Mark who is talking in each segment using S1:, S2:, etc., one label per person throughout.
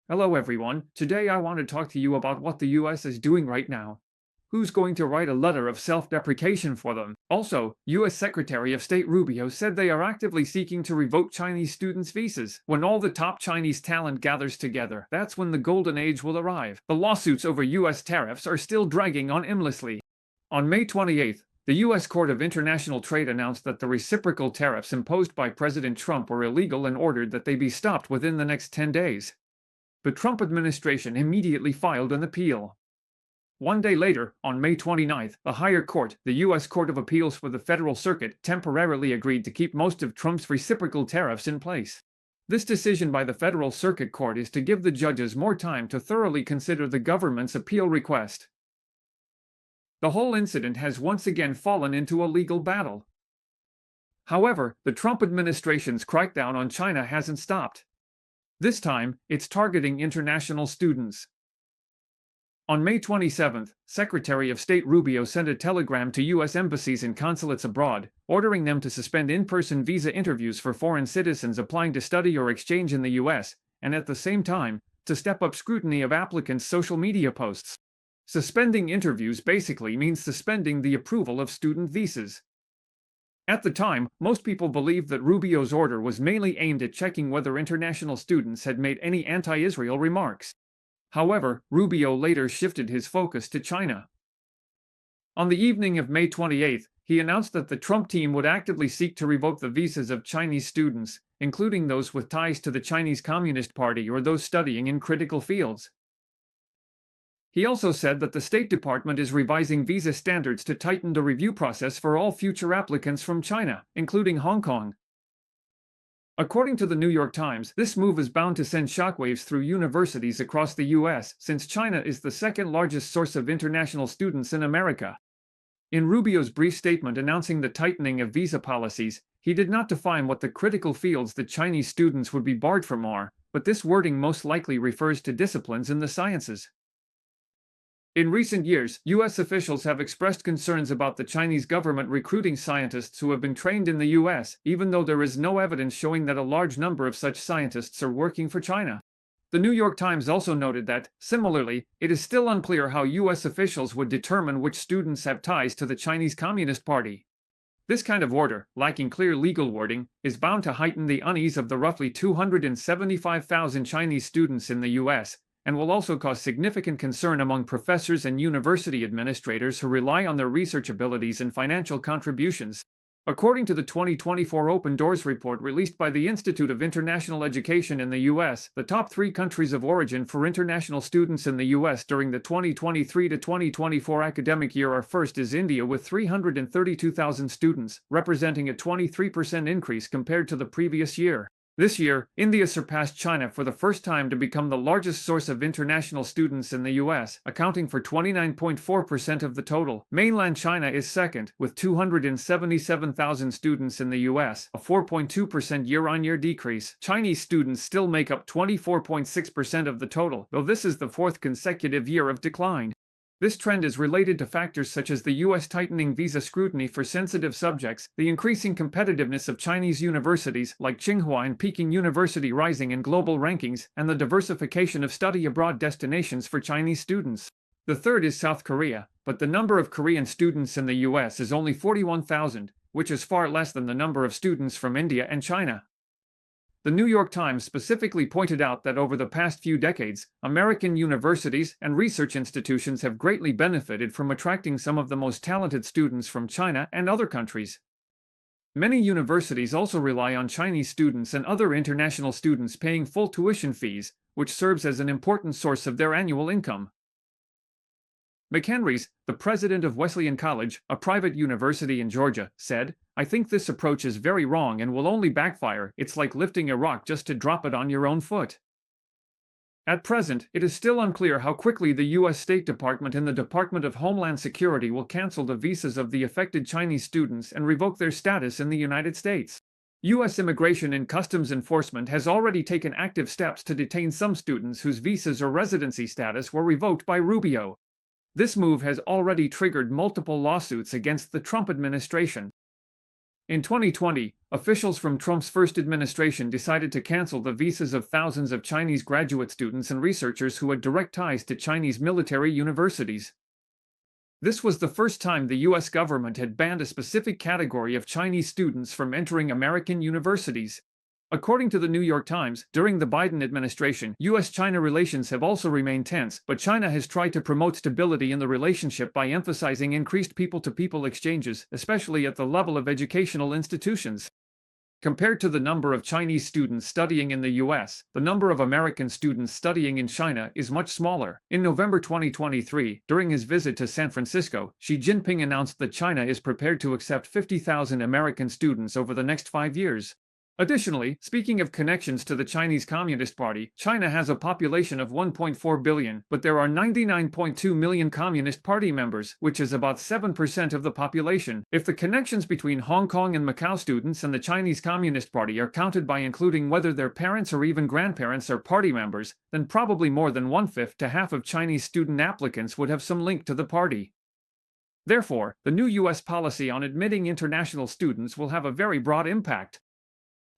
S1: Hello everyone, today I want to talk to you about what the US is doing right now. Who's going to write a letter of self-deprecation for them? Also, US Secretary of State Rubio said they are actively seeking to revoke Chinese students' visas. When all the top Chinese talent gathers together, that's when the golden age will arrive. The lawsuits over US tariffs are still dragging on aimlessly. On May 28th, the U.S. Court of International Trade announced that the reciprocal tariffs imposed by President Trump were illegal and ordered that they be stopped within the next 10 days. The Trump administration immediately filed an appeal. One day later, on May 29th, the higher court, the U.S. Court of Appeals for the Federal Circuit, temporarily agreed to keep most of Trump's reciprocal tariffs in place. This decision by the Federal Circuit Court is to give the judges more time to thoroughly consider the government's appeal request. The whole incident has once again fallen into a legal battle. However, the Trump administration's crackdown on China hasn't stopped. This time, it's targeting international students. On May 27th, Secretary of State Rubio sent a telegram to U.S. embassies and consulates abroad, ordering them to suspend in-person visa interviews for foreign citizens applying to study or exchange in the U.S., and at the same time, to step up scrutiny of applicants' social media posts. Suspending interviews basically means suspending the approval of student visas. At the time, most people believed that Rubio's order was mainly aimed at checking whether international students had made any anti-Israel remarks. However, Rubio later shifted his focus to China. On the evening of May 28th, he announced that the Trump team would actively seek to revoke the visas of Chinese students, including those with ties to the Chinese Communist Party or those studying in critical fields. He also said that the State Department is revising visa standards to tighten the review process for all future applicants from China, including Hong Kong. According to the New York Times, this move is bound to send shockwaves through universities across the U.S., since China is the second largest source of international students in America. In Rubio's brief statement announcing the tightening of visa policies, he did not define what the critical fields that Chinese students would be barred from are, but this wording most likely refers to disciplines in the sciences. In recent years, U.S. officials have expressed concerns about the Chinese government recruiting scientists who have been trained in the U.S., even though there is no evidence showing that a large number of such scientists are working for China. The New York Times also noted that, similarly, it is still unclear how U.S. officials would determine which students have ties to the Chinese Communist Party. This kind of order, lacking clear legal wording, is bound to heighten the unease of the roughly 275,000 Chinese students in the U.S., and will also cause significant concern among professors and university administrators who rely on their research abilities and financial contributions. According to the 2024 Open Doors report released by the Institute of International Education in the U.S., the top 3 countries of origin for international students in the U.S. during the 2023 to 2024 academic year are: first is India with 332,000 students, representing a 23% increase compared to the previous year. This year, India surpassed China for the first time to become the largest source of international students in the U.S., accounting for 29.4% of the total. Mainland China is second, with 277,000 students in the U.S., a 4.2% year-on-year decrease. Chinese students still make up 24.6% of the total, though this is the 4th consecutive year of decline. This trend is related to factors such as the U.S. tightening visa scrutiny for sensitive subjects, the increasing competitiveness of Chinese universities like Tsinghua and Peking University rising in global rankings, and the diversification of study abroad destinations for Chinese students. The third is South Korea, but the number of Korean students in the U.S. is only 41,000, which is far less than the number of students from India and China. The New York Times specifically pointed out that over the past few decades, American universities and research institutions have greatly benefited from attracting some of the most talented students from China and other countries. Many universities also rely on Chinese students and other international students paying full tuition fees, which serves as an important source of their annual income. McHenry's, the president of Wesleyan College, a private university in Georgia, said, "I think this approach is very wrong and will only backfire. It's like lifting a rock just to drop it on your own foot." At present, it is still unclear how quickly the U.S. State Department and the Department of Homeland Security will cancel the visas of the affected Chinese students and revoke their status in the United States. U.S. Immigration and Customs Enforcement has already taken active steps to detain some students whose visas or residency status were revoked by Rubio. This move has already triggered multiple lawsuits against the Trump administration. In 2020, officials from Trump's first administration decided to cancel the visas of thousands of Chinese graduate students and researchers who had direct ties to Chinese military universities. This was the first time the U.S. government had banned a specific category of Chinese students from entering American universities. According to the New York Times, during the Biden administration, U.S.-China relations have also remained tense, but China has tried to promote stability in the relationship by emphasizing increased people-to-people exchanges, especially at the level of educational institutions. Compared to the number of Chinese students studying in the U.S., the number of American students studying in China is much smaller. In November 2023, during his visit to San Francisco, Xi Jinping announced that China is prepared to accept 50,000 American students over the next 5 years. Additionally, speaking of connections to the Chinese Communist Party, China has a population of 1.4 billion, but there are 99.2 million Communist Party members, which is about 7% of the population. If the connections between Hong Kong and Macau students and the Chinese Communist Party are counted by including whether their parents or even grandparents are party members, then probably more than 1/5 to half of Chinese student applicants would have some link to the party. Therefore, the new U.S. policy on admitting international students will have a very broad impact.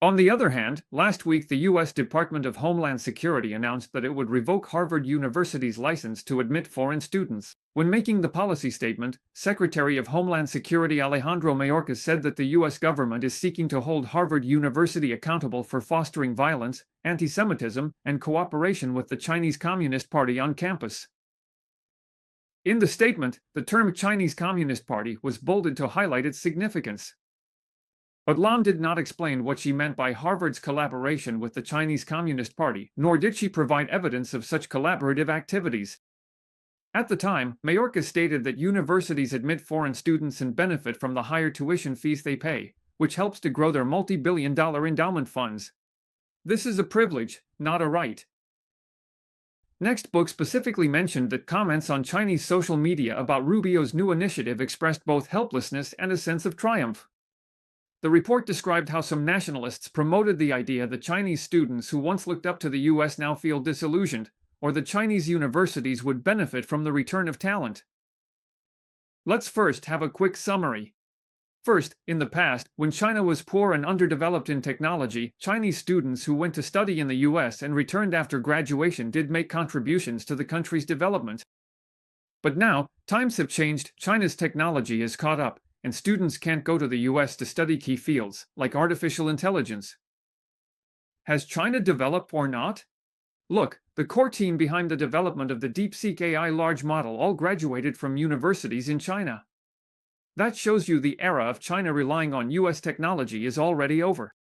S1: On the other hand, last week the U.S. Department of Homeland Security announced that it would revoke Harvard University's license to admit foreign students. When making the policy statement, Secretary of Homeland Security Alejandro Mayorkas said that the U.S. government is seeking to hold Harvard University accountable for fostering violence, anti-Semitism, and cooperation with the Chinese Communist Party on campus. In the statement, the term Chinese Communist Party was bolded to highlight its significance. But Lam did not explain what she meant by Harvard's collaboration with the Chinese Communist Party, nor did she provide evidence of such collaborative activities. At the time, Mayorkas stated that universities admit foreign students and benefit from the higher tuition fees they pay, which helps to grow their multi-billion-dollar endowment funds. This is a privilege, not a right. Next book specifically mentioned that comments on Chinese social media about Rubio's new initiative expressed both helplessness and a sense of triumph. The report described how some nationalists promoted the idea that Chinese students who once looked up to the U.S. now feel disillusioned, or that Chinese universities would benefit from the return of talent. Let's first have a quick summary. First, in the past, when China was poor and underdeveloped in technology, Chinese students who went to study in the U.S. and returned after graduation did make contributions to the country's development. But now, times have changed, China's technology has caught up, and students can't go to the U.S. to study key fields, like artificial intelligence. Has China developed or not? Look, the core team behind the development of the DeepSeek AI large model all graduated from universities in China. That shows you the era of China relying on U.S. technology is already over.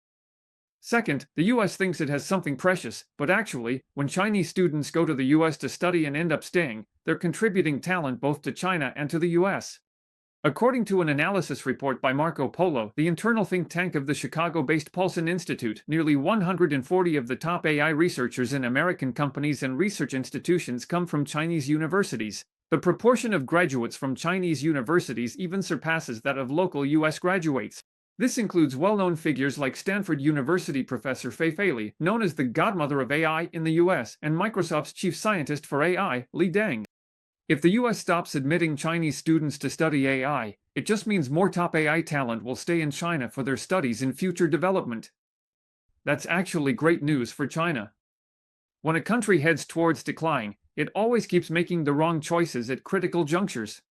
S1: Second, the U.S. thinks it has something precious, but actually, when Chinese students go to the U.S. to study and end up staying, they're contributing talent both to China and to the U.S. According to an analysis report by Marco Polo, the internal think tank of the Chicago-based Paulson Institute, nearly 140 of the top AI researchers in American companies and research institutions come from Chinese universities. The proportion of graduates from Chinese universities even surpasses that of local U.S. graduates. This includes well-known figures like Stanford University professor Fei Fei, known as the godmother of AI in the U.S., and Microsoft's chief scientist for AI, Li Deng. If the U.S. stops admitting Chinese students to study AI, it just means more top AI talent will stay in China for their studies in future development. That's actually great news for China. When a country heads towards decline, it always keeps making the wrong choices at critical junctures.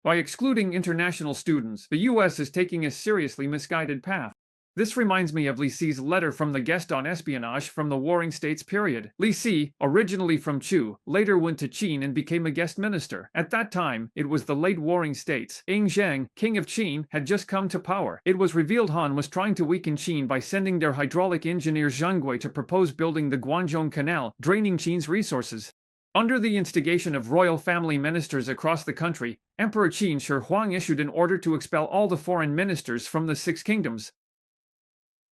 S1: By excluding international students, the U.S. is taking a seriously misguided path. This reminds me of Li Si's letter from the guest on espionage from the Warring States period. Li Si, originally from Chu, later went to Qin and became a guest minister. At that time, it was the late Warring States. Ing Zheng, king of Qin, had just come to power. It was revealed Han was trying to weaken Qin by sending their hydraulic engineer Zhang Gui to propose building the Guanzhong Canal, draining Qin's resources. Under the instigation of royal family ministers across the country, Emperor Qin Shi Huang issued an order to expel all the foreign ministers from the Six Kingdoms.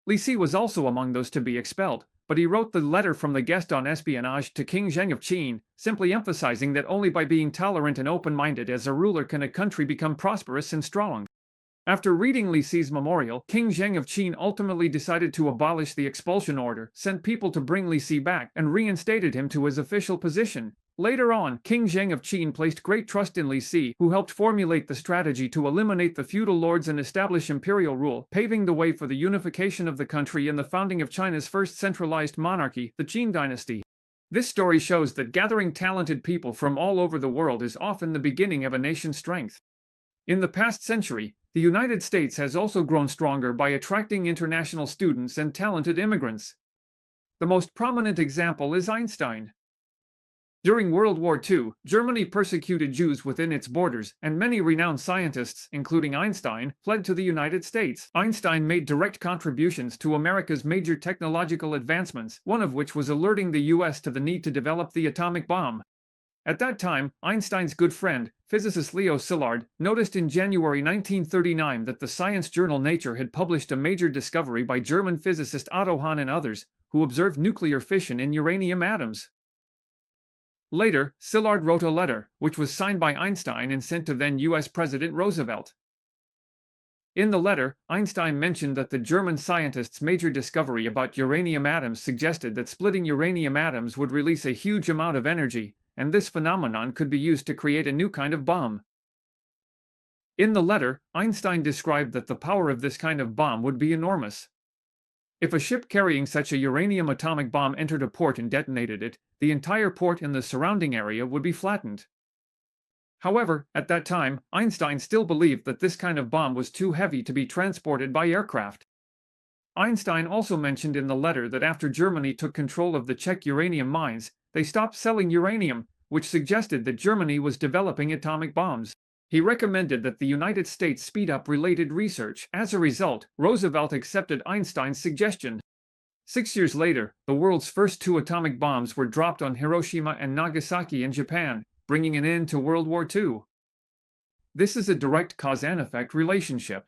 S1: Li Si was also among those to be expelled, but he wrote the letter from the guest on espionage to King Zheng of Qin, simply emphasizing that only by being tolerant and open-minded as a ruler can a country become prosperous and strong. After reading Li Si's memorial, King Zheng of Qin ultimately decided to abolish the expulsion order, sent people to bring Li Si back, and reinstated him to his official position. Later on, King Zheng of Qin placed great trust in Li Si, who helped formulate the strategy to eliminate the feudal lords and establish imperial rule, paving the way for the unification of the country and the founding of China's first centralized monarchy, the Qin dynasty. This story shows that gathering talented people from all over the world is often the beginning of a nation's strength. In the past century, the United States has also grown stronger by attracting international students and talented immigrants. The most prominent example is Einstein. During World War II, Germany persecuted Jews within its borders, and many renowned scientists, including Einstein, fled to the United States. Einstein made direct contributions to America's major technological advancements, one of which was alerting the US to the need to develop the atomic bomb. At that time, Einstein's good friend, physicist Leo Szilard, noticed in January 1939 that the science journal Nature had published a major discovery by German physicist Otto Hahn and others, who observed nuclear fission in uranium atoms. Later, Szilard wrote a letter, which was signed by Einstein and sent to then US President Roosevelt. In the letter, Einstein mentioned that the German scientists' major discovery about uranium atoms suggested that splitting uranium atoms would release a huge amount of energy, and this phenomenon could be used to create a new kind of bomb. In the letter, Einstein described that the power of this kind of bomb would be enormous. If a ship carrying such a uranium atomic bomb entered a port and detonated it, the entire port and the surrounding area would be flattened. However, at that time, Einstein still believed that this kind of bomb was too heavy to be transported by aircraft. Einstein also mentioned in the letter that after Germany took control of the Czech uranium mines, they stopped selling uranium, which suggested that Germany was developing atomic bombs. He recommended that the United States speed up related research. As a result, Roosevelt accepted Einstein's suggestion. 6 years later, the world's first 2 atomic bombs were dropped on Hiroshima and Nagasaki in Japan, bringing an end to World War II. This is a direct cause-and-effect relationship.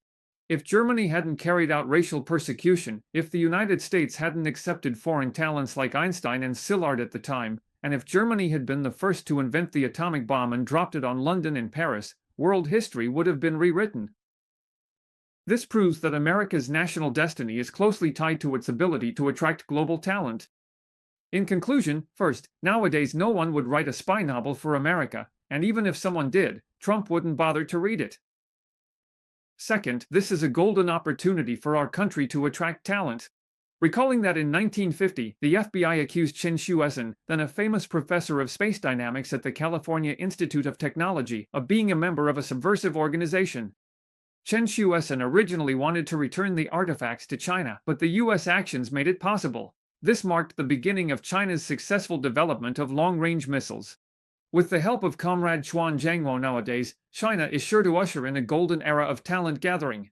S1: If Germany hadn't carried out racial persecution, if the United States hadn't accepted foreign talents like Einstein and Szilard at the time, and if Germany had been the first to invent the atomic bomb and dropped it on London and Paris, world history would have been rewritten. This proves that America's national destiny is closely tied to its ability to attract global talent. In conclusion, first, nowadays no one would write a spy novel for America, and even if someone did, Trump wouldn't bother to read it. Second, this is a golden opportunity for our country to attract talent. Recalling that in 1950, the FBI accused Chen Shueisen, then a famous professor of space dynamics at the California Institute of Technology, of being a member of a subversive organization. Chen Shueisen originally wanted to return the artifacts to China, but the US actions made it possible. This marked the beginning of China's successful development of long-range missiles. With the help of Comrade Chuan Zhangwo nowadays, China is sure to usher in a golden era of talent gathering.